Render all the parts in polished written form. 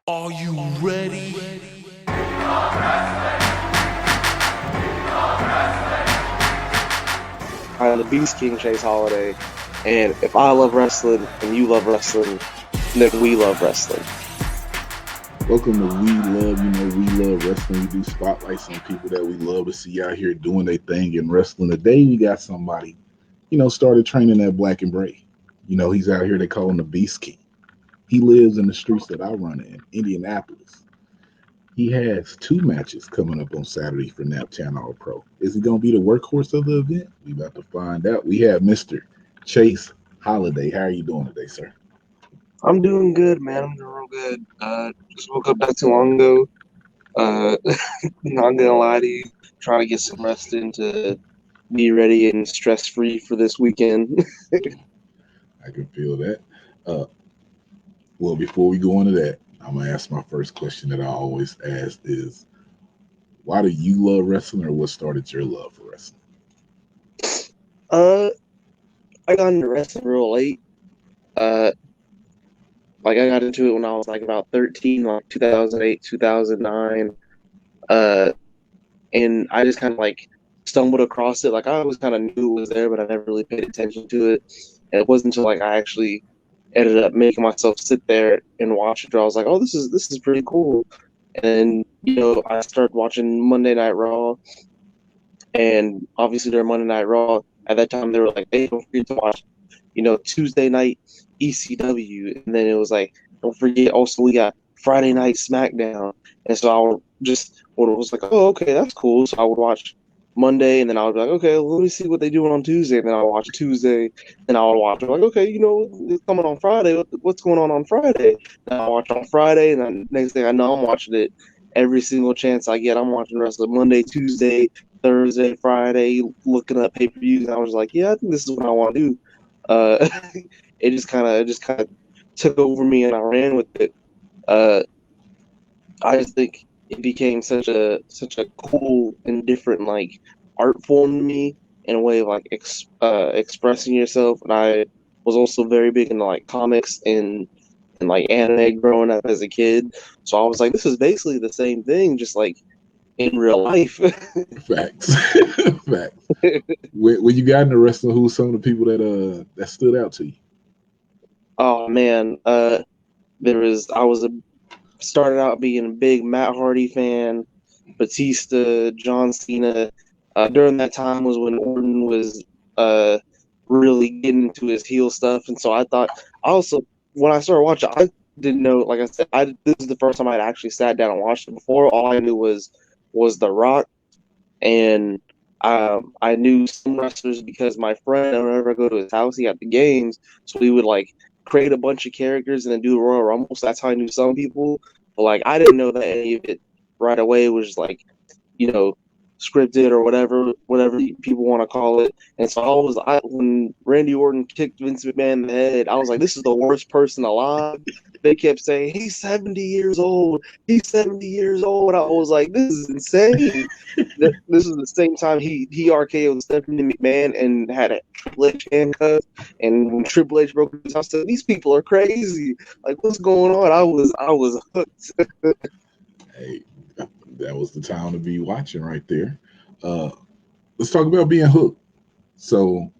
Are you ready? I'm the Beast King Chase Holiday, and if I love wrestling and you love wrestling, then we love wrestling. Welcome to We Love Wrestling. We do spotlights on people that we love to see out here doing their thing in wrestling. Today we got somebody, started training at Black and Bray. He's out here, they call him the Beast King. He lives in the streets that I run in, Indianapolis. He has two matches coming up on Saturday for Naptown All Pro. Is he going to be the workhorse of the event? We about to find out. We have Mr. Chase Holiday. How are you doing today, sir? I'm doing good, man. I'm doing real good. Just woke up not too long ago. Not gonna lie to you, trying to get some rest in to be ready and stress free for this weekend. I can feel that. Uh, well, before we go into that, I'm going to ask my first question that I always ask is, why do you love wrestling, or what started your love for wrestling? I got into wrestling real late. Uh, like I got into it when I was like about 13, like 2008, 2009. Uh, and I just kind of like stumbled across it. Like I always kind of knew it was there, but I never really paid attention to it. And it wasn't until like I actually ended up making myself sit there and watch it. I was like, oh, this is pretty cool. And I started watching Monday Night Raw, and obviously during Monday Night Raw at that time they were like, hey, don't forget to watch, Tuesday night ECW, and then it was like, don't forget also we got Friday night SmackDown, and so I would just when it was like, oh, okay, that's cool. So I would watch Monday, and then I would be like, okay, well, let me see what they doing on Tuesday, and then I would watch Tuesday, and I would watch like, okay, it's coming on Friday. What's going on Friday? And I watch on Friday, and then next thing I know, I'm watching it every single chance I get. I'm watching wrestling Monday, Tuesday, Thursday, Friday, looking up pay per views. And I was like, yeah, I think this is what I want to do. Uh, it just kind of took over me, and I ran with it. Uh, I just think it became such a cool and different like art form to me, in a way of like expressing yourself. And I was also very big into like comics and like anime growing up as a kid. So I was like, this is basically the same thing, just like in real life. Facts. Facts. When you got into wrestling, who were some of the people that stood out to you? Oh man, I was started out being a big Matt Hardy fan, Batista, John Cena. During that time was when Orton was uh really getting into his heel stuff, and so I also when I started watching, I didn't know. Like I said, this is the first time I'd actually sat down and watched it before. All I knew was The Rock, and I knew some wrestlers because my friend, whenever I go to his house, he had the games, so we would like create a bunch of characters and then do the Royal Rumble. So that's how I knew some people, but like I didn't know that any of it right away. It was like, you know, scripted or whatever people want to call it. And so when Randy Orton kicked Vince McMahon in the head, I was like, this is the worst person alive. They kept saying he's 70 years old. He's 70 years old. I was like, this is insane. This is the same time he RKO'd Stephanie McMahon and had a Triple H handcuff. And when Triple H broke his house, I said, these people are crazy. Like, what's going on? I was hooked. Hey, that was the time to be watching right there. Let's talk about being hooked. So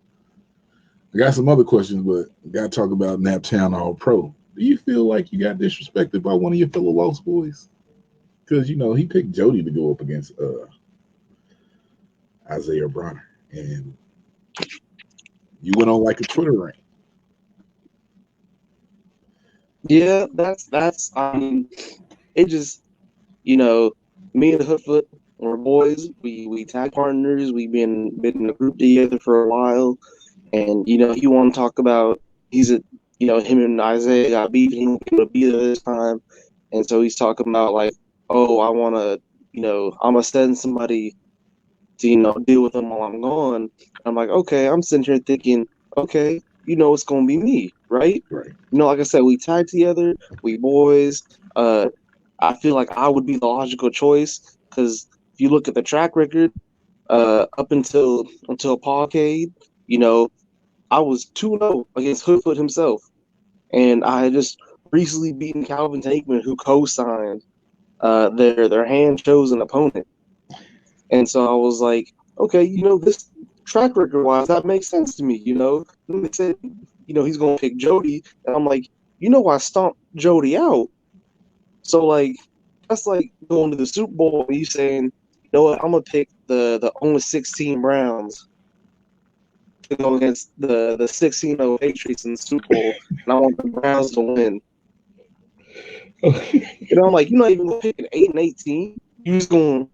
I got some other questions, but got to talk about Naptown All Pro. Do you feel like you got disrespected by one of your fellow Lost Boys? Because he picked Jody to go up against Isaiah Bronner, and you went on like a Twitter rant. Yeah, that's it just me and Hoodfoot, we're boys. We tag partners. We've been in a group together for a while, and he want to talk about him and Isaiah got beef and he won't be able to be there this time, and so he's talking about like, oh, I want to I'm gonna send somebody to deal with him while I'm gone. I'm like, okay. I'm sitting here thinking, okay, it's gonna be me, right? Right. Like I said, we tag together, we boys. I feel like I would be the logical choice because if you look at the track record, up until Parkade, I was 2-0 against Hoodfoot himself, and I just recently beaten Calvin Tankman, who co-signed their hand chosen opponent. And so I was like, okay, this track record wise, that makes sense to me. Then they said, he's gonna pick Jody, and I'm like, I stomped Jody out. So like, that's like going to the Super Bowl and you saying, you know what, I'm gonna pick the only 16 Browns to go against the 16-0 Patriots in the Super Bowl, and I want the Browns to win. I'm like, you're not even gonna pick an 8-18. You just going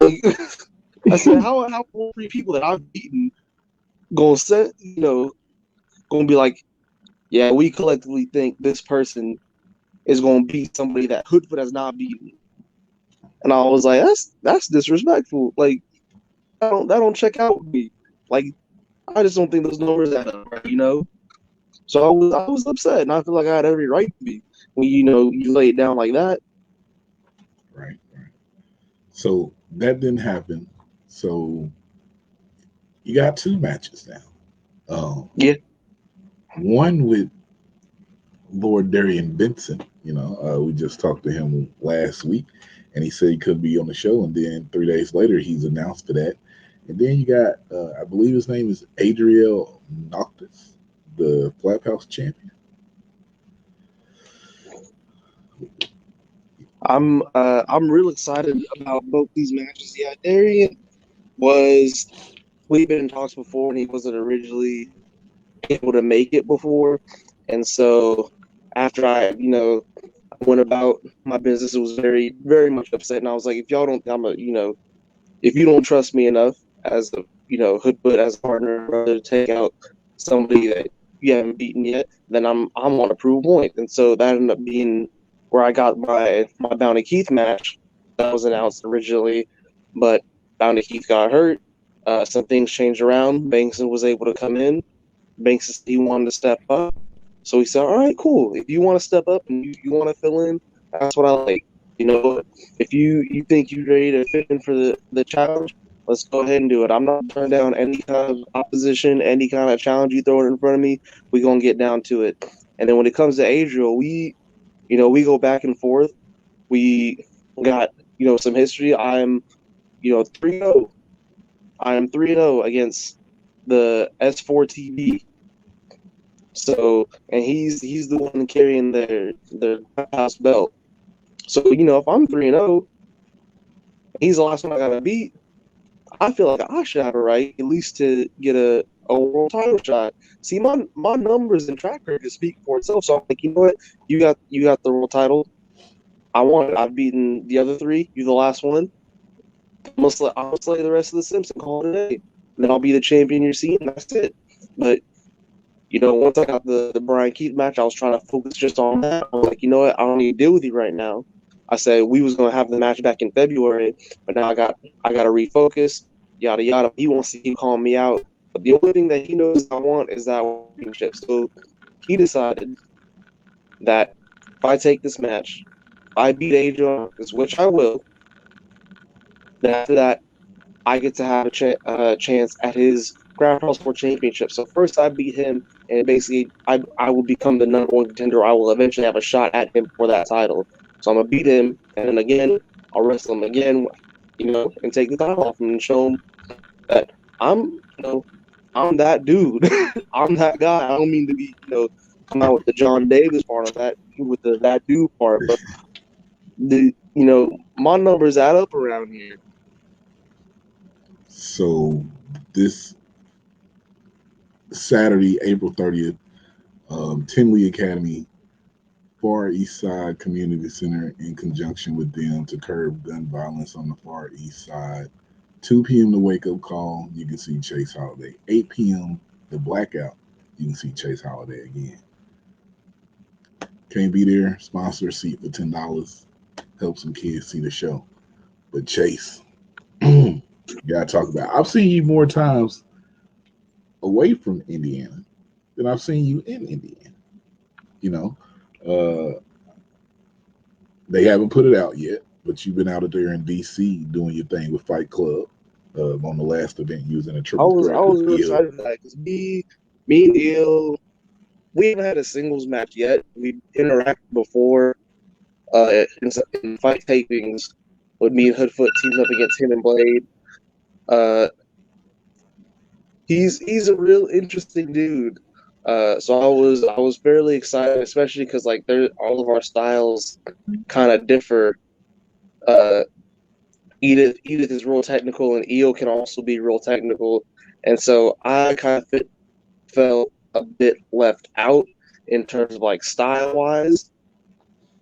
like. I said, how all three people that I've beaten gonna set, gonna be like, yeah, we collectively think this person is gonna beat somebody that Hoodfoot has not beaten. And I was like, that's disrespectful. Like, that don't check out with me. Like, I just don't think those numbers add up, right? So I was upset, and I feel like I had every right to be when you lay it down like that. Right. So that didn't happen. So you got 2 matches now. Yeah. One with Lord Darian Benson. We just talked to him last week, and he said he could be on the show. And then 3 days later, he's announced for that. And then you got, I believe his name is Adriel Noctis, the Flap House champion. I'm real excited about both these matches. Yeah, Darian we've been in talks before, and he wasn't originally able to make it before, and so after I went about my business, it was very, very much upset, and I was like, if y'all don't, if you don't trust me enough as a Hoodfoot, as a partner, brother, to take out somebody that you haven't beaten yet, then I'm on a prove point, and so that ended up being where I got my Bounty Keith match that was announced originally, but Bounty Keith got hurt. Some things changed around. Bankson was able to come in. Banks, he wanted to step up. So he said, all right, cool. If you want to step up and you want to fill in, that's what I like. If you think you're ready to fit in for the challenge, let's go ahead and do it. I'm not turning down any kind of opposition, any kind of challenge you throw in front of me. We're going to get down to it. And then when it comes to Adriel, we go back and forth. We got, some history. I'm, 3-0. I am 3-0 against the S4TB. So, and he's the one carrying their house belt. So, if I'm 3-0, he's the last one I gotta beat. I feel like I should have a right at least to get a world title shot. See, my numbers and track record speak for itself. So I'm like, you know what? You got the world title. I want it. I've beaten the other 3. You're the last one. I'll slay the rest of the Simpson. Call it a day. And then I'll be the champion you're seeing. That's it. But once I got the Brian Keith match, I was trying to focus just on that. I was like, you know what? I don't need to deal with you right now. I said we was gonna have the match back in February, but now I got to refocus. Yada yada. He wants to keep calling me out, but the only thing that he knows I want is that championship. So he decided that if I take this match, I beat Adrian, which I will. Then after that, I get to have a chance at his Grand Pro Sport Championship. So first I beat him, and basically I will become the number 1 contender. I will eventually have a shot at him for that title. So I'm going to beat him, and then again, I'll wrestle him again, and take the title off him and show him that I'm that dude. I'm that guy. I don't mean to be, come out with the John Davis part of that, with the that dude part, but my numbers add up around here. So this Saturday, April 30th, Tinley Academy, Far East Side Community Center, in conjunction with them to curb gun violence on the Far East Side. 2 p.m. the wake-up call, you can see Chase Holiday. 8 p.m. the blackout, you can see Chase Holiday again. Can't be there, sponsor a seat for $10. Help some kids see the show. But Chase, you gotta talk about it. I've seen you more times away from Indiana than I've seen you in Indiana. They haven't put it out yet, but you've been out there in DC doing your thing with Fight Club. On the last event, using a triple threat. I was real excited for that because me and Il, we haven't had a singles match yet. We interacted before in fight tapings with me and Hoodfoot teamed up against him and Blade. He's a real interesting dude. So I was fairly excited, especially because like all of our styles kind of differ. Uh, Edith is real technical, and Io can also be real technical, and so I kind of felt a bit left out in terms of like style wise,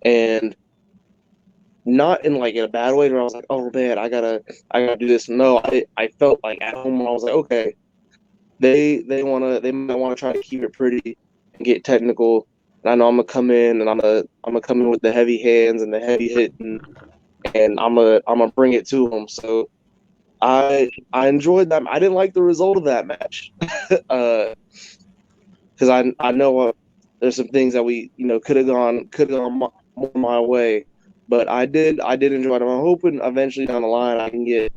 and not in like in a bad way where I was like, oh man, I gotta do this. No, I felt like at home when I was like, okay, they might wanna try to keep it pretty and get technical. And I know I'm gonna come in and I'm gonna come in with the heavy hands and the heavy hitting, and I'm gonna bring it to them. So I enjoyed that. I didn't like the result of that match, because I know there's some things that we could have gone more my way, but I did enjoy it. I'm hoping eventually down the line I can get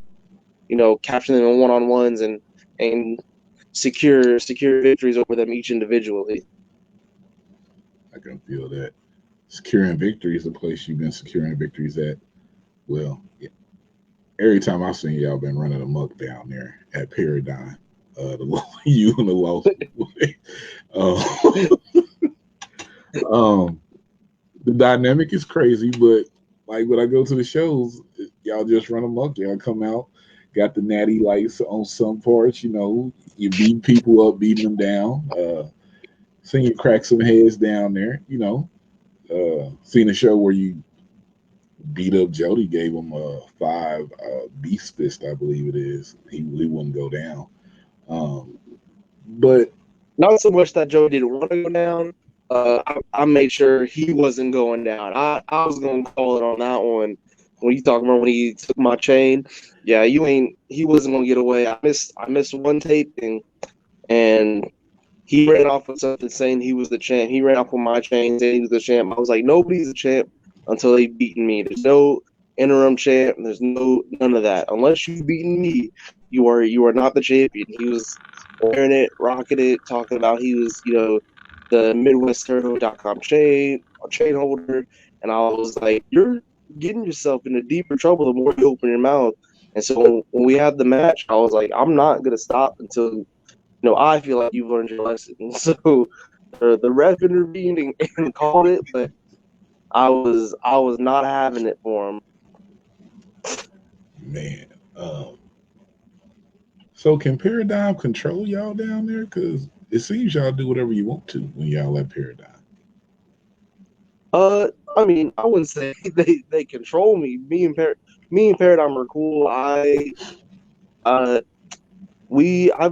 capture them in one-on-ones and secure victories over them each individually. I can feel that. Securing victory is the place you've been securing victories at. Well, yeah. Every time I've seen y'all been running amok down there at Paradigm, you and the Lost Boy. The dynamic is crazy, but like when I go to the shows, y'all just run amok. Y'all come out, got the natty lights on some parts. You beat people up, beating them down. Seen you crack some heads down there. Seen a show where you beat up Jody, gave him a 5 beast fist, I believe it is. He wouldn't go down. But not so much that Joe didn't want to go down. I made sure he wasn't going down. I was gonna call it on that one. When you talking about when he took my chain, yeah, he wasn't gonna get away. I missed one taping, and he ran off with something saying he was the champ. He ran off with my chain saying he was the champ. I was like, nobody's a champ until they've beaten me. There's no interim champ. There's none of that. Unless you've beaten me, you are not the champion. He was wearing it, rocking it, talking about he was, the MidwestTurbo.com chain holder. And I was like, you're getting yourself into deeper trouble the more you open your mouth. And so when we had the match, I was like, I'm not gonna stop until I feel like you've learned your lesson. So the ref intervened and called it, but I was not having it for him. Man, so can Paradigm control y'all down there? Because it seems y'all do whatever you want to when y'all at Paradigm. I mean, I wouldn't say they control me. Me and Paradigm are cool. I've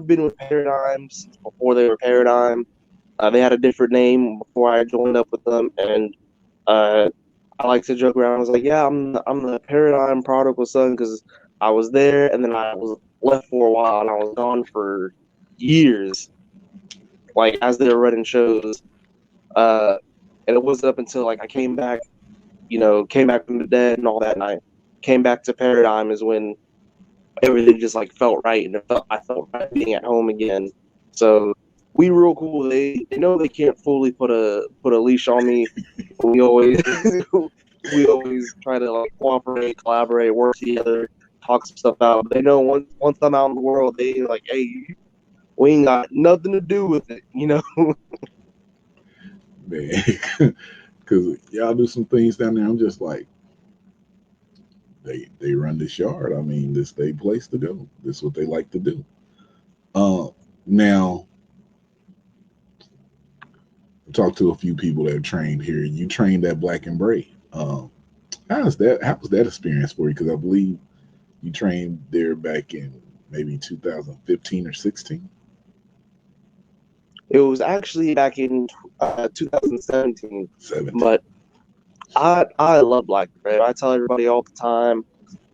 been with Paradigm since before they were Paradigm. They had a different name before I joined up with them, and I like to joke around. I was like, yeah, I'm the Paradigm prodigal son because I was there, and then I was left for a while, and I was gone for years, like as they were running shows. And it wasn't up until like I came back from the dead and all that, and I came back to Paradigm is when everything just like felt right, and I felt right being at home again. So we real cool. They know they can't fully put a leash on me. We always we always try to like cooperate, collaborate, work together, talk some stuff out. But they know once I'm out in the world, they like, hey, we ain't got nothing to do with it, Man, because y'all do some things down there. I'm just like, they run this yard. I mean, this they place to go. This is what they like to do. Now, I talked to a few people that have trained here. You trained at Black and Bray. How was that experience for you? Because I believe you trained there back in maybe 2015 or 16. It was actually back in 2017, 17. but I love Black and Bray. I tell everybody all the time.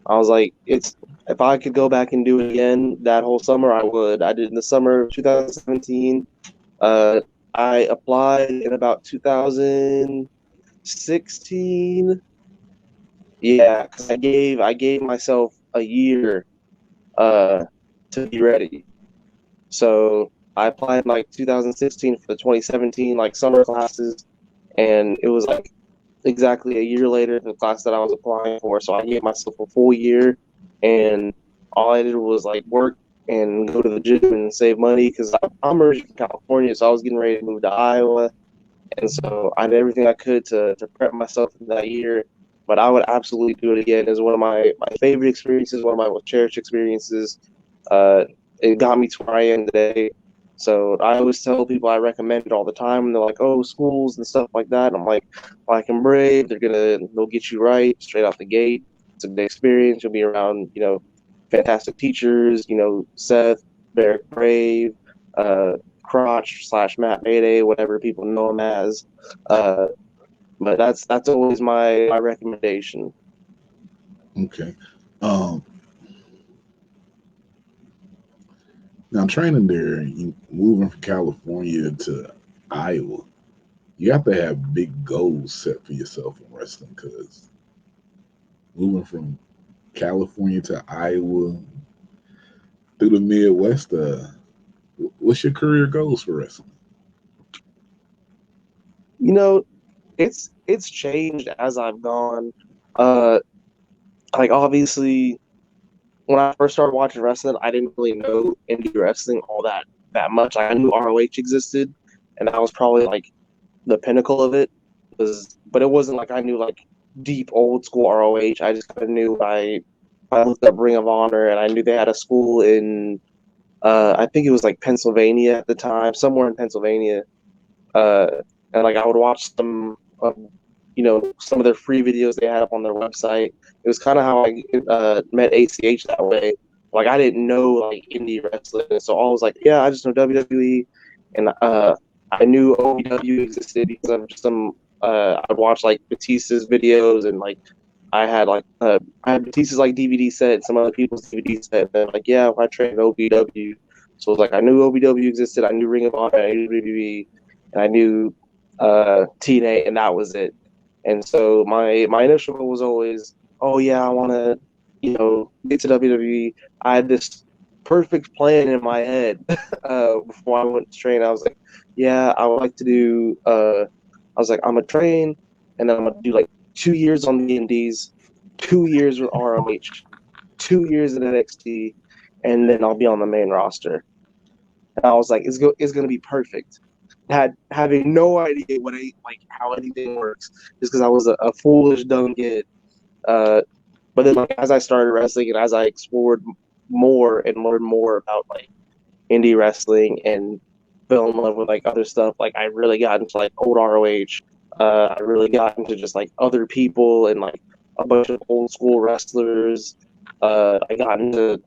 I was like, if I could go back and do it again that whole summer, I would. I did in the summer of 2017. I applied in about 2016. Yeah, because I gave myself a year to be ready. So I applied in like 2016 for the 2017 like summer classes, and it was like exactly a year later the class that I was applying for. So I gave myself a full year, and all I did was like work and go to the gym and save money because I'm originally from California, so I was getting ready to move to Iowa, and so I did everything I could to prep myself for that year. But I would absolutely do it again. It's one of my favorite experiences, one of my most cherished experiences. Uh, it got me to where I am today. So I always tell people I recommend it all the time, and they're like, "Oh, schools and stuff like that." And I'm like, "Black and Brave, they'll get you right straight out the gate. It's a good experience. You'll be around, fantastic teachers. Seth, Barrick Brave, uh, Crotch slash Matt Mayday, whatever people know him as. Uh, but that's always my recommendation." Okay. Um, Now training there, you moving from California to Iowa, you have to have big goals set for yourself in wrestling because moving from California to Iowa through the Midwest, what's your career goals for wrestling? You know, it's changed as I've gone. Uh, like obviously, when I first started watching wrestling, I didn't really know indie wrestling all that much. Like, I knew ROH existed, and that was probably like the pinnacle of it. But it wasn't like I knew like deep old school ROH. I just kind of knew I looked up Ring of Honor, and I knew they had a school in I think it was like Pennsylvania at the time, somewhere in Pennsylvania. Uh, and like I would watch some of their free videos they had up on their website. It was kind of how I met ACH that way. Like I didn't know like indie wrestling, so I was like, yeah, I just know WWE, and I knew OVW existed because of some. I'd watch like Batista's videos, and like I had Batista's like DVD set, some other people's DVD set, and like yeah, I trained OVW, so it was like I knew OVW existed, I knew Ring of Honor, I knew WWE, and I knew TNA, and that was it. And so my initial goal was always, oh yeah, I want to, get to WWE. I had this perfect plan in my head before I went to train. I was like, yeah, I would like to do. I was like, I'm gonna train, and then I'm gonna do like 2 years on the Indies, 2 years with ROH, 2 years in NXT, and then I'll be on the main roster. And I was like, it's gonna be perfect. Having no idea how anything works, just because I was a foolish dumb kid. But then like as I started wrestling and as I explored more and learned more about like indie wrestling and fell in love with like other stuff, like I really got into like old ROH. I really got into just like other people and like a bunch of old school wrestlers. I got into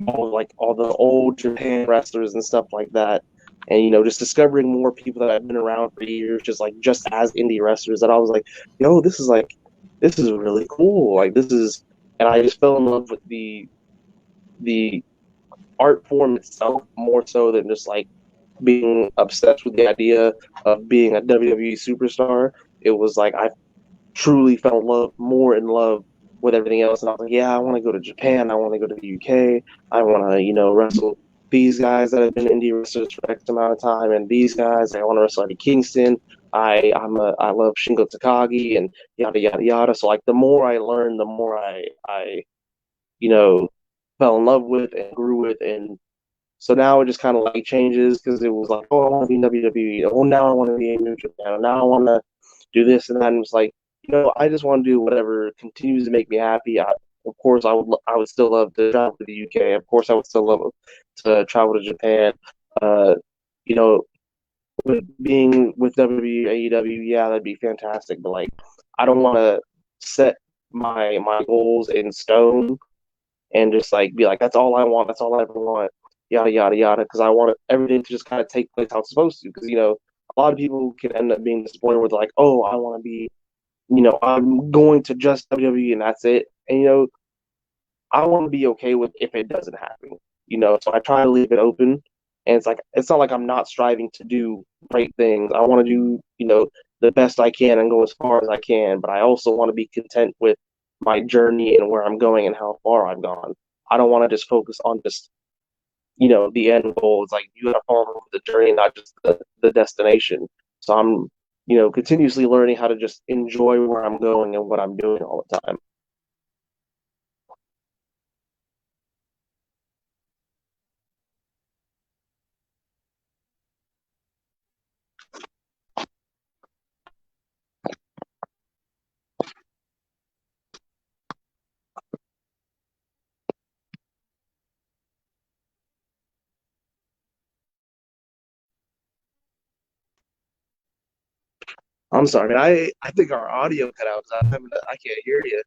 all the old Japan wrestlers and stuff like that. And just discovering more people that I've been around for years, just as indie wrestlers, that I was like, yo, this is really cool. Like this is, and I just fell in love with the art form itself more so than just like being obsessed with the idea of being a WWE superstar. It was like I truly fell more in love with everything else. And I was like, yeah, I want to go to Japan. I want to go to the UK. I want to, wrestle these guys that have been indie wrestlers for X amount of time, and these guys. I want to wrestle Eddie Kingston. I love Shingo Takagi and yada yada yada. So like the more I learned, the more I you know fell in love with and grew with, and so now it just kind of like changes because it was like, oh, I want to be in WWE. Oh, now I want to be in New Japan. Now I want to do this and that. And it's like, I just want to do whatever continues to make me happy. Of course, I would still love to travel to the UK. Of course, I would still love to travel to Japan. Uh, you know, being with WWE, AEW, yeah, that'd be fantastic. But like, I don't want to set my goals in stone and just like be like, that's all I want, that's all I ever want, yada yada yada. Because I want everything to just kind of take place how it's supposed to. Because a lot of people can end up being disappointed with like, oh, I want to be, I'm going to just WWE and that's it. And I want to be okay with if it doesn't happen. So I try to leave it open. And it's not like I'm not striving to do great things. I want to do the best I can and go as far as I can. But I also want to be content with my journey and where I'm going and how far I've gone. I don't want to just focus on just the end goal. It's like you got to fall in love with the journey, not just the destination. So I'm, continuously learning how to just enjoy where I'm going and what I'm doing all the time. I'm sorry, man. I think our audio cut out. I can't hear you.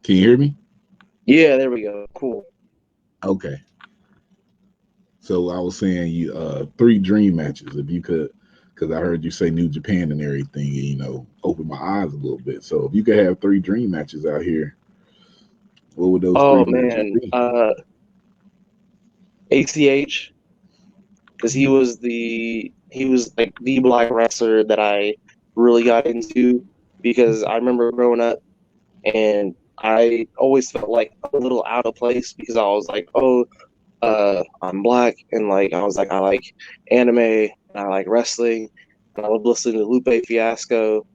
Can you hear me? Yeah, there we go. Cool. Okay. So I was saying you 3 dream matches if you could, because I heard you say New Japan and everything, and open my eyes a little bit. So if you could have 3 dream matches out here, what would those 3 Oh matches man, be? ACH, because he was like the black wrestler that I really got into, because I remember growing up and I always felt like a little out of place because I was like, oh, I'm black, and like I was like, I like anime and I like wrestling, and I love listening to Lupe Fiasco.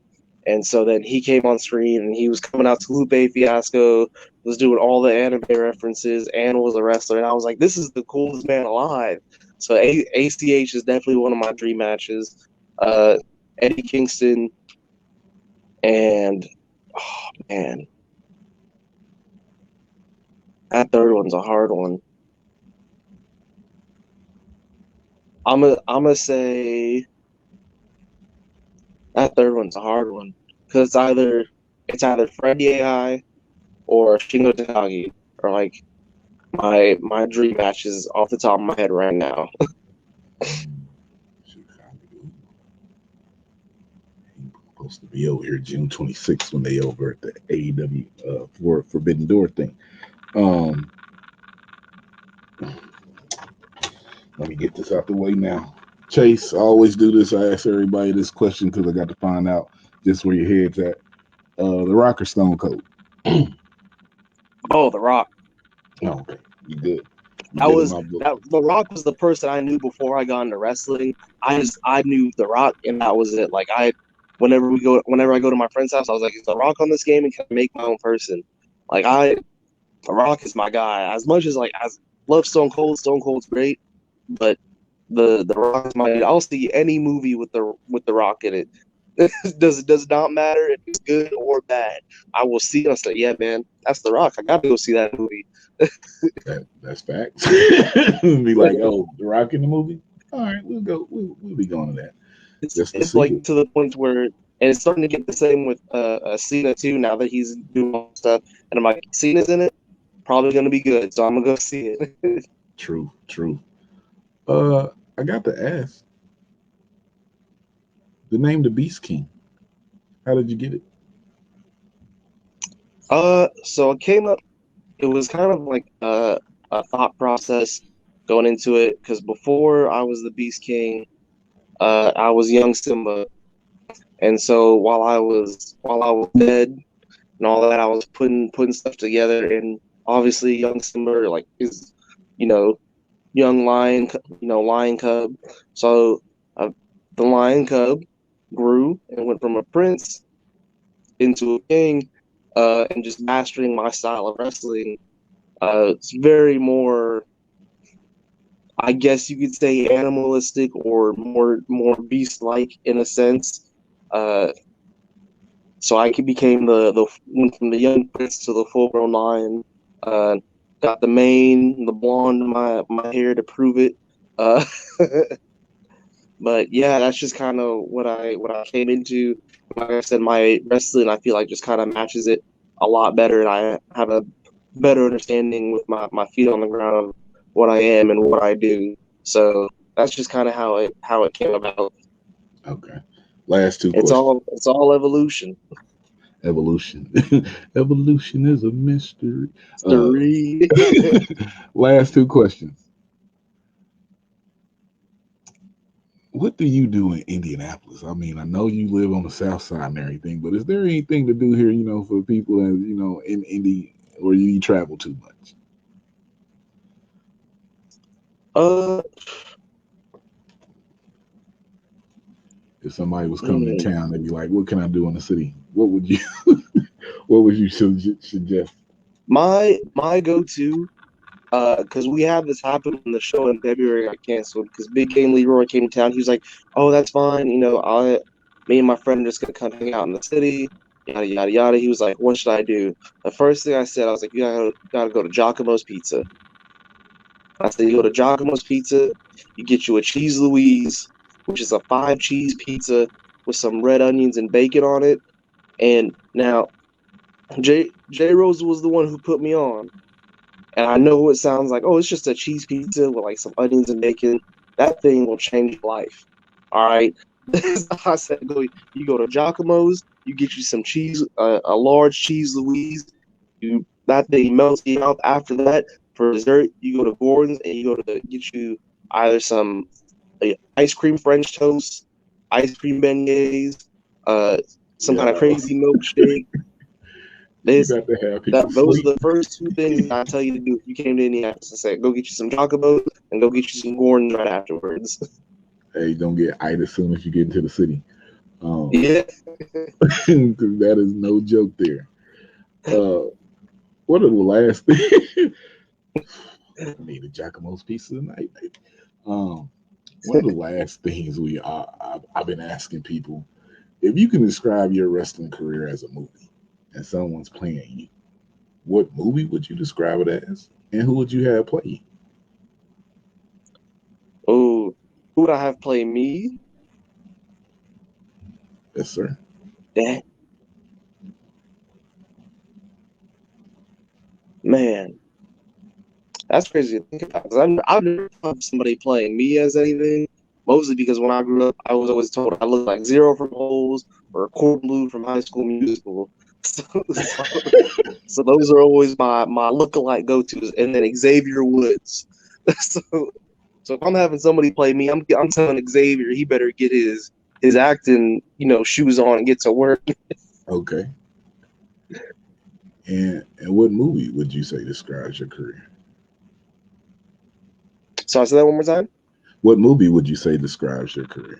And so then he came on screen and he was coming out to Lupe Fiasco, was doing all the anime references, and was a wrestler. And I was like, this is the coolest man alive. So ACH is definitely one of my dream matches. Uh, Eddie Kingston, and oh man, that third one's a hard one. I'm gonna say that third one's a hard one because it's either Freddie AI or Shingo Takagi, or like my dream matches off the top of my head right now. Supposed to be over here June 26th when they over at the AEW for Forbidden Door thing. Let me get this out the way now. Chase, I always do this. I ask everybody this question because I got to find out just where your head's at. The Rock or Stone Cold? Oh, The Rock. Oh, okay. You good. You That good in was my book. that The Rock was the person I knew before I got into wrestling. I knew The Rock, and that was it. Like whenever I go to my friend's house, I was like, is The Rock on this game, and can I make my own person? Like The Rock is my guy. As much as like I love Stone Cold, Stone Cold's great, but the Rock is my. I'll see any movie with the Rock in it. Does not matter if it's good or bad. I will see it. I'll say, yeah, man, that's The Rock. I got to go see that movie. That's facts. Be like, oh, The Rock in the movie? All right, we'll go. We'll be going to that just to It's see like it. to the point where, and it's starting to get the same with Cena too. Now that he's doing all stuff, and I'm like, Cena's in it, probably gonna be good. So I'm gonna go see it. True, true. I got to ask the name the Beast King. How did you get it? So it came up. It was kind of like a thought process going into it, because before I was the Beast King, I was young Simba, and so while I was dead and all that, I was putting stuff together, and obviously young Simba like is, you know, young lion cub. So uh, the lion cub grew and went from a prince into a king, and just mastering my style of wrestling. It's very more, I guess you could say, animalistic or more beast like in a sense. Uh, so I became the went from the young prince to the full grown lion. Uh, got the mane, the blonde, my hair to prove it. Uh, but yeah, that's just kind of what I came into. Like I said, my wrestling I feel like just kind of matches it a lot better, and I have a better understanding with my feet on the ground of what I am and what I do. So that's just kind of how it came about. Okay. Last 2 It's questions. all evolution. Evolution. Evolution is a mystery. Uh, Three. last 2 questions. what do you do in Indianapolis? I mean, I know you live on the south side and everything, but is there anything to do here, for people that, in Indy, or you travel too much? Uh, If somebody was coming in hmm. town, they'd be like, "What can I do in the city?" What would you what would you suggest? My go-to, because we had this happen when the show in February got canceled because Big Game Leroy came to town. He was like, "Oh, that's fine. Me and my friend are just gonna come hang out in the city." Yada yada yada. He was like, "What should I do?" The first thing I said, I was like, "You gotta go to Giacomo's Pizza." I said, "You go to Giacomo's Pizza. You get you a cheese Louise, which is a 5 cheese pizza with some red onions and bacon on it." And now J Rose was the one who put me on. And I know it sounds like, oh, it's just a cheese pizza with like some onions and bacon. That thing will change your life. All right. I said, you go to Giacomo's, you get you some cheese, a large cheese Louise. That thing melts in your mouth. After that, for dessert, you go to Gordon's and you go to get you either some ice cream French toast, ice cream beignets, uh, some kind of Yeah, crazy milkshake. you This got to have people those are sleep. the first two things that I tell you to do if you came to Indianapolis. I said, go get you some Jacobos and go get you some Gordons right afterwards. Hey, don't get itis as soon as you get into the city. Um, Yeah. 'cause that is no joke there. Uh, what are the last things? I need a Giacomo's pizza tonight. Baby. Um, one of the last things I've been asking people, if you can describe your wrestling career as a movie and someone's playing you, what movie would you describe it as, and who would you have play you? Oh, who would I have play me? Yes, sir. That man, that's crazy to think about. Because I've never thought of somebody playing me as anything. Mostly because when I grew up, I was always told I looked like Zero from Holes or Court Blue from High School Musical. So, so, so those are always my lookalike go-tos. And then Xavier Woods. So So if I'm having somebody play me, I'm telling Xavier he better get his acting shoes on and get to work. Okay. And what movie would you say describes your career? So I said that one more time. What movie would you say describes your career?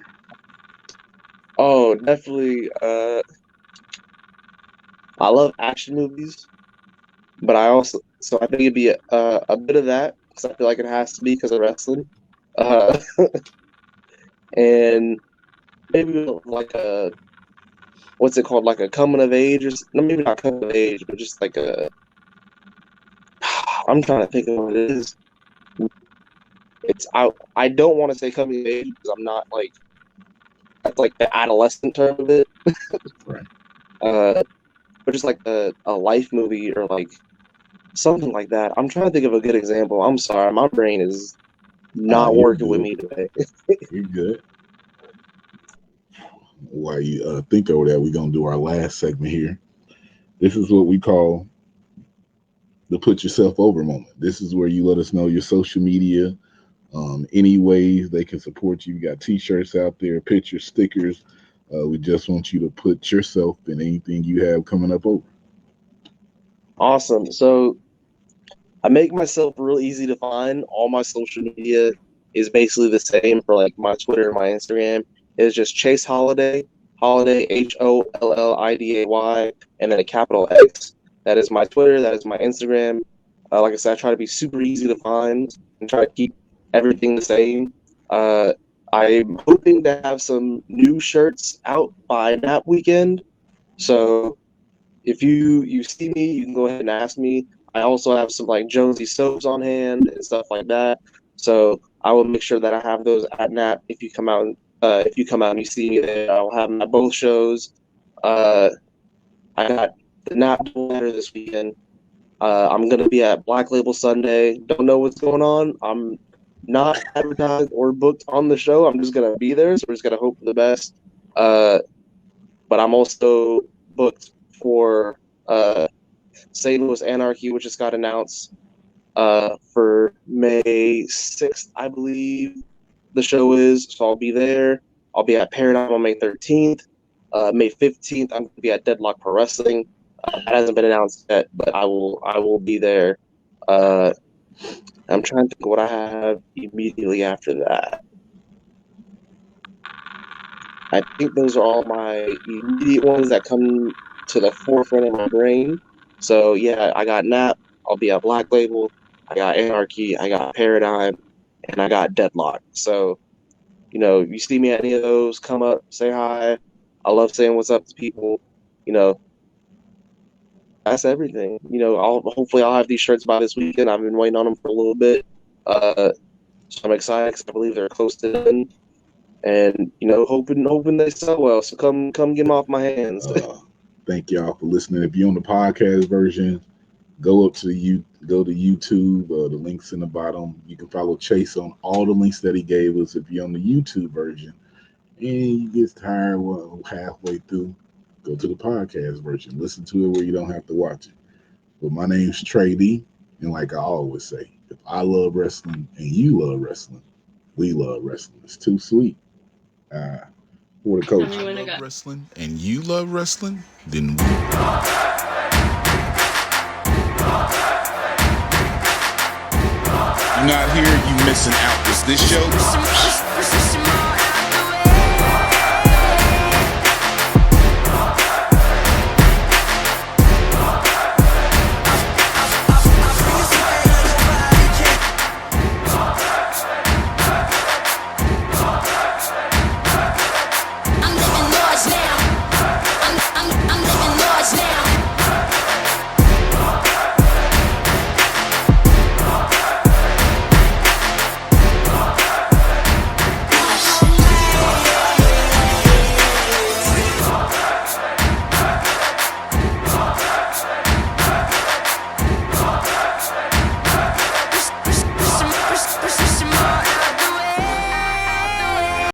Oh, definitely. I love action movies, but I think it'd be a bit of that because I feel like it has to be because of wrestling. Uh, and maybe like a what's it called, like a coming of age no, maybe not coming of age, but just like a. I'm trying to think of what it is. I don't want to say coming of age because I'm not like that's like the adolescent term of it. Right. Uh, but just like a life movie or like something like that. I'm trying to think of a good example. I'm sorry, my brain is not You're working with good. me today. You're good. While you think over that, we're gonna do our last segment here. This is what we call the put yourself over moment. This is where you let us know your social media, any ways they can support you. We got t-shirts out there, pictures, stickers. We just want you to put yourself in anything you have coming up over. Awesome. So I make myself real easy to find. All my social media is basically the same for like my Twitter and my Instagram. It's just Chase Holiday, Holiday Hollidday, and then a capital X. That is my Twitter. That is my Instagram. Like I said, I try to be super easy to find and try to keep everything the same. Uh, I'm hoping to have some new shirts out by Nap Weekend. So if you see me, you can go ahead and ask me. I also have some like Jonesy soaps on hand and stuff like that. So I will make sure that I have those at Nap. If you come out and you see me there, I'll have them at both shows. Uh, I got the Nap letter this weekend. I'm gonna be at Black Label Sunday. Don't know what's going on. I'm not advertised or booked on the show. I'm just gonna be there, so we're just gonna hope for the best. Uh, but I'm also booked for St. Louis Anarchy, which just got announced for May 6th, I believe. the show is, so I'll be there. I'll be at Paradigm on May 13th. May 15th, I'm going to be at Deadlock Pro Wrestling. That hasn't been announced yet, but I will be there. I'm trying to think what I have immediately after that. I think those are all my immediate ones that come to the forefront of my brain. So yeah, I got Nap. I'll be at Black Label. I got Anarchy. I got Paradigm, and I got Deadlock. So you see me at any of those, come up, say hi. I love saying what's up to people. That's everything. Hopefully I'll have these shirts by this weekend. I've been waiting on them for a little bit. So I'm excited because I believe they're close to done. And hoping they sell well. So come get them off my hands. Thank y'all for listening. If you're on the podcast version, go to YouTube. The links in the bottom. You can follow Chase on all the links that he gave us. If you're on the YouTube version and you get tired halfway through, go to the podcast version. Listen to it where you don't have to watch it. But my name's Trey D, and like I always say, if I love wrestling and you love wrestling, we love wrestling. It's too sweet. For the coach. I love wrestling and you love wrestling, then we. You're not here, you missing out. Is this show?